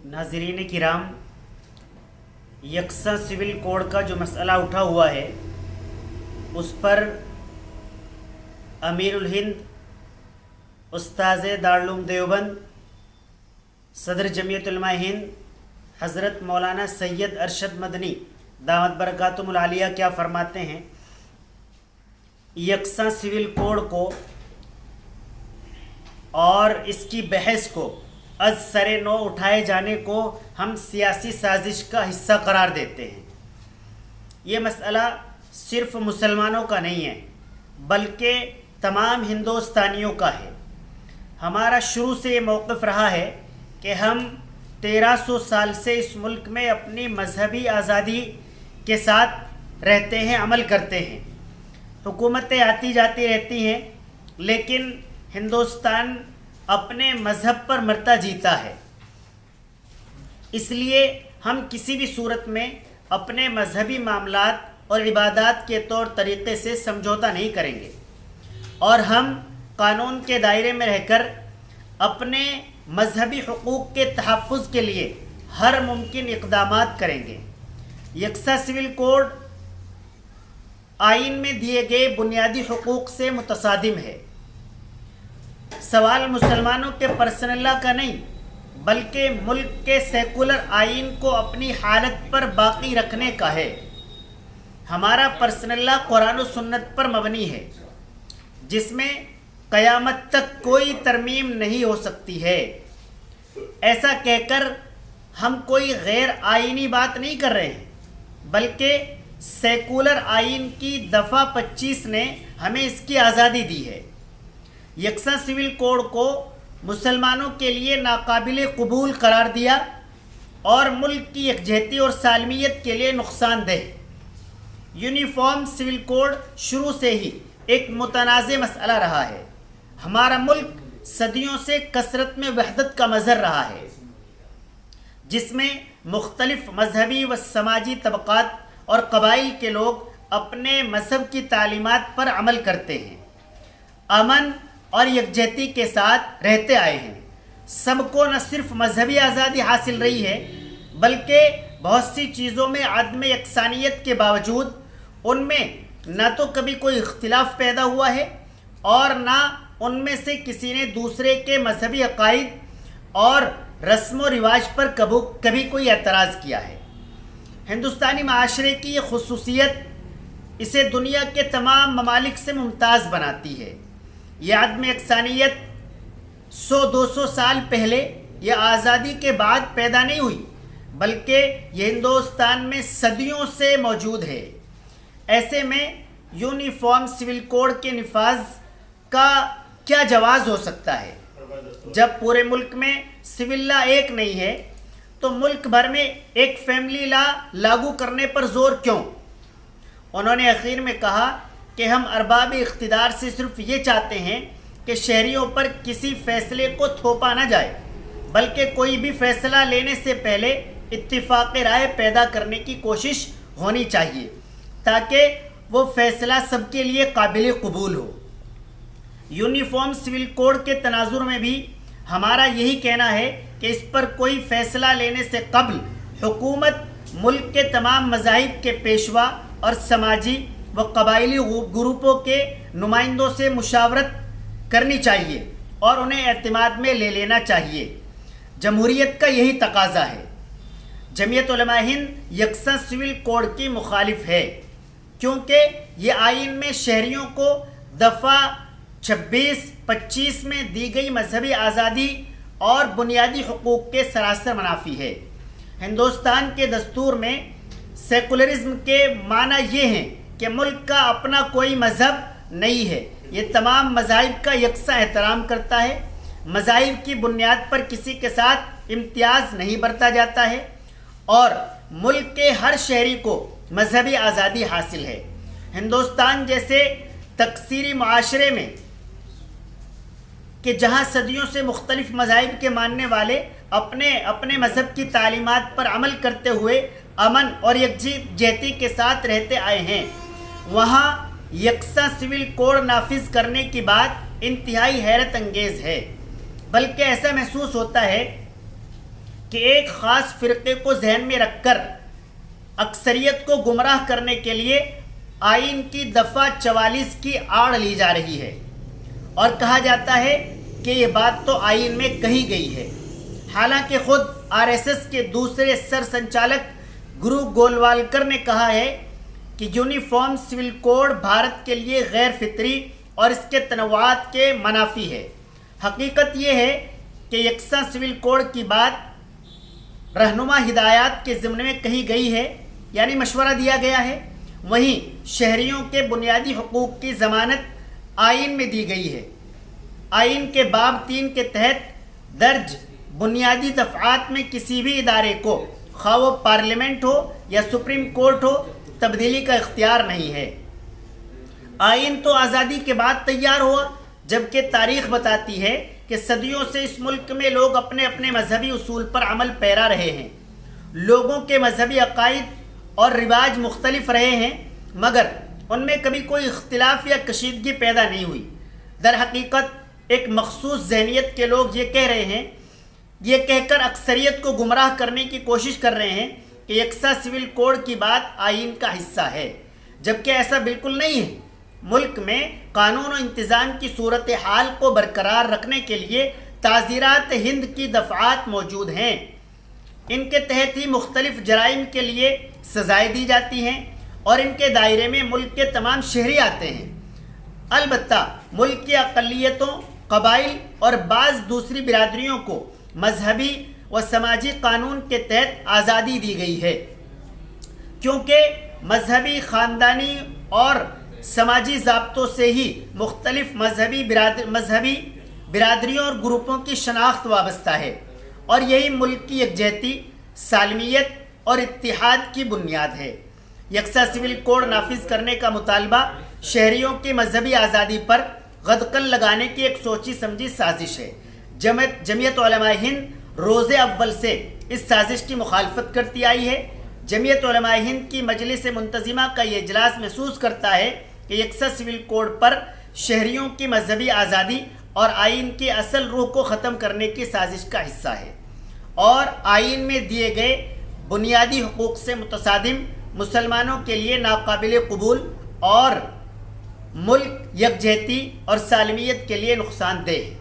नाज़रीन किराम, यकसा civil code का जो मसला उठा हुआ है उस पर अमीरुल हिंद उस्ताद दारुल उलूम देवबंद सदर जमीयत उलमा हिंद हज़रत मौलाना सैयद अरशद मदनी दामत बरकातुहुल आलिया क्या फरमाते हैं। यकसा सिविल कोड को और इसकी बहस को अज सरे नो उठाए जाने को हम सियासी साजिश का हिस्सा करार देते हैं। ये मसला सिर्फ मुसलमानों का नहीं है बल्कि तमाम हिंदुस्तानियों का है। हमारा शुरू से ये मौक़िफ़ रहा है कि हम 1300 साल से इस मुल्क में अपनी मजहबी आज़ादी के साथ रहते हैं, अमल करते हैं। हुकूमतें आती जाती रहती हैं लेकिन हिंदुस्तान अपने मज़हब पर मरता जीता है। इसलिए हम किसी भी सूरत में अपने मजहबी मामलात और इबादात के तौर तरीक़े से समझौता नहीं करेंगे और हम कानून के दायरे में रहकर अपने मजहबी हुकूक़ के तहफ़्फ़ुज़ के लिए हर मुमकिन इक़दामात करेंगे। यकसा सिविल कोड आइन में दिए गए बुनियादी हुकूक़ से मुतसादिम है। सवाल मुसलमानों के पर्सनल लॉ का नहीं बल्कि मुल्क के सेकुलर आइन को अपनी हालत पर बाकी रखने का है। हमारा पर्सनल लॉ कुरान और सुन्नत पर मबनी है जिसमें क़यामत तक कोई तरमीम नहीं हो सकती है। ऐसा कहकर हम कोई गैर आइनी बात नहीं कर रहे हैं बल्कि सेकुलर आइन की दफ़ा 25 ने हमें इसकी आज़ादी दी है। यकसा सिविल कोड को मुसलमानों के लिए नाकाबिल कबूल करार दिया और मुल्क की यकजहती और सालमियत के लिए नुकसानदेह। यूनिफॉर्म सिविल कोड शुरू से ही एक मुतनाज़ मसला रहा है। हमारा मुल्क सदियों से कसरत में वहदत का मज़हर रहा है जिसमें मुख्तलिफ मजहबी व समाजी तबक़ात और कबाइल के लोग अपने मज़हब की तालीमात पर अमल करते हैं, अमन और यकजहती के साथ रहते आए हैं। सबको न सिर्फ मजहबी आज़ादी हासिल रही है बल्कि बहुत सी चीज़ों में आदम यकसानियत के बावजूद उनमें न तो कभी कोई इख्तिलाफ पैदा हुआ है और न उनमें से किसी ने दूसरे के मजहबी अकायद और रस्म व रिवाज पर कभी कोई एतराज़ किया है। हिंदुस्तानी माशरे की ये खुसूसियत इसे दुनिया के तमाम ममालिक से मुमताज़ बनाती है। यह आदम यकसानियत 100-200 साल पहले या आज़ादी के बाद पैदा नहीं हुई बल्कि ये हिंदुस्तान में सदियों से मौजूद है। ऐसे में यूनिफॉर्म सिविल कोड के निफाज का क्या जवाज़ हो सकता है? जब पूरे मुल्क में सिविल लॉ एक नहीं है तो मुल्क भर में एक फैमिली लॉ लागू करने पर ज़ोर क्यों? उन्होंने आखिर में कहा कि हम अरबाब इख्तिदार से सिर्फ ये चाहते हैं कि शहरियों पर किसी फ़ैसले को थोपा ना जाए बल्कि कोई भी फ़ैसला लेने से पहले इत्तिफ़ाक़ राय पैदा करने की कोशिश होनी चाहिए ताकि वो फ़ैसला सबके लिए काबिल कबूल हो। यूनिफॉर्म सिविल कोड के तनाजुर में भी हमारा यही कहना है कि इस पर कोई फ़ैसला लेने से कबल हुकूमत मुल्क के तमाम मज़ाहिब के पेशवा और समाजी व कबाइली ग्रुपों के नुमाइंदों से मुशावरत करनी चाहिए और उन्हें एतमाद में ले लेना चाहिए। जमहूरियत का यही तकाज़ा है। जमीयत उलमा हिंद यकसा सिविल कोड की मुखालिफ है क्योंकि ये आइन में शहरियों को दफ़ा 26-25 में दी गई मजहबी आज़ादी और बुनियादी हुकूक़ के सरासर मुनाफी है। हिंदुस्तान के दस्तूर में सेकुलरिज्म के माना ये हैं कि मुल्क का अपना कोई मज़हब नहीं है। ये तमाम मज़ाहिब का यकसा एहतराम करता है। मज़ाहिब की बुनियाद पर किसी के साथ इम्तियाज़ नहीं बरता जाता है और मुल्क के हर शहरी को मजहबी आज़ादी हासिल है। हिंदुस्तान जैसे तकसीरी माशरे में कि जहाँ सदियों से मुख्तलिफ मज़ाहिब के मानने वाले अपने अपने मज़हब की तालीमात पर अमल करते हुए अमन और यकजहती के साथ रहते आए हैं, वहाँ यकसा सिविल कोड नाफिज करने की बात इंतहाई हैरत अंगेज़ है। बल्कि ऐसा महसूस होता है کہ ایک خاص فرقے کو ذہن میں رکھ کر اکثریت کو گمراہ کرنے کے لیے آئین کی دفعہ 44 کی آڑ لی جا رہی ہے، اور کہا جاتا ہے کہ یہ بات تو آئین میں کہی گئی ہے، حالانکہ خود RSS کے دوسرے سر سنچالک گرو گولوالکر نے کہا ہے کہ یونیفارم سول کوڈ بھارت کے لیے غیر فطری اور اس کے تنوعات کے منافی ہے۔ حقیقت یہ ہے کہ یکساں سول کوڈ کی بات رہنما ہدایات کے ضمن میں کہی گئی ہے، یعنی مشورہ دیا گیا ہے، وہیں شہریوں کے بنیادی حقوق کی ضمانت آئین میں دی گئی ہے۔ آئین کے باب 3 کے تحت درج بنیادی دفعات میں کسی بھی ادارے کو، خواہ وہ پارلیمنٹ ہو یا سپریم کورٹ ہو، تبدیلی کا اختیار نہیں ہے۔ آئین تو آزادی کے بعد تیار ہوا، جبکہ تاریخ بتاتی ہے کہ صدیوں سے اس ملک میں لوگ اپنے اپنے مذہبی اصول پر عمل پیرا رہے ہیں۔ لوگوں کے مذہبی عقائد اور رواج مختلف رہے ہیں، مگر ان میں کبھی کوئی اختلاف یا کشیدگی پیدا نہیں ہوئی۔ در حقیقت ایک مخصوص ذہنیت کے لوگ یہ کہہ رہے ہیں، یہ کہہ کر اکثریت کو گمراہ کرنے کی کوشش کر رہے ہیں کہ یکساں سول کوڈ کی بات آئین کا حصہ ہے، جبکہ ایسا بالکل نہیں ہے۔ ملک میں قانون و انتظام کی صورتحال کو برقرار رکھنے کے لیے تعزیرات ہند کی دفعات موجود ہیں، ان کے تحت ہی مختلف جرائم کے لیے سزائیں دی جاتی ہیں اور ان کے دائرے میں ملک کے تمام شہری آتے ہیں۔ البتہ ملک کی اقلیتوں، قبائل اور بعض دوسری برادریوں کو مذہبی و سماجی قانون کے تحت آزادی دی گئی ہے، کیونکہ مذہبی، خاندانی اور سماجی ضابطوں سے ہی مختلف مذہبی برادریوں اور گروپوں کی شناخت وابستہ ہے، اور یہی ملک کی یکجہتی، سالمیت اور اتحاد کی بنیاد ہے۔ یکساں سول کوڈ نافذ کرنے کا مطالبہ شہریوں کی مذہبی آزادی پر غدقل لگانے کی ایک سوچی سمجھی سازش ہے۔ جمعیت علماء ہند روز اول سے اس سازش کی مخالفت کرتی آئی ہے۔ جمعیت علماء ہند کی مجلس منتظمہ کا یہ اجلاس محسوس کرتا ہے کہ یکساں سول کوڈ پر شہریوں کی مذہبی آزادی اور آئین کی اصل روح کو ختم کرنے کی سازش کا حصہ ہے، اور آئین میں دیے گئے بنیادی حقوق سے متصادم، مسلمانوں کے لیے ناقابل قبول اور ملک یکجہتی اور سالمیت کے لیے نقصان دہ ہے۔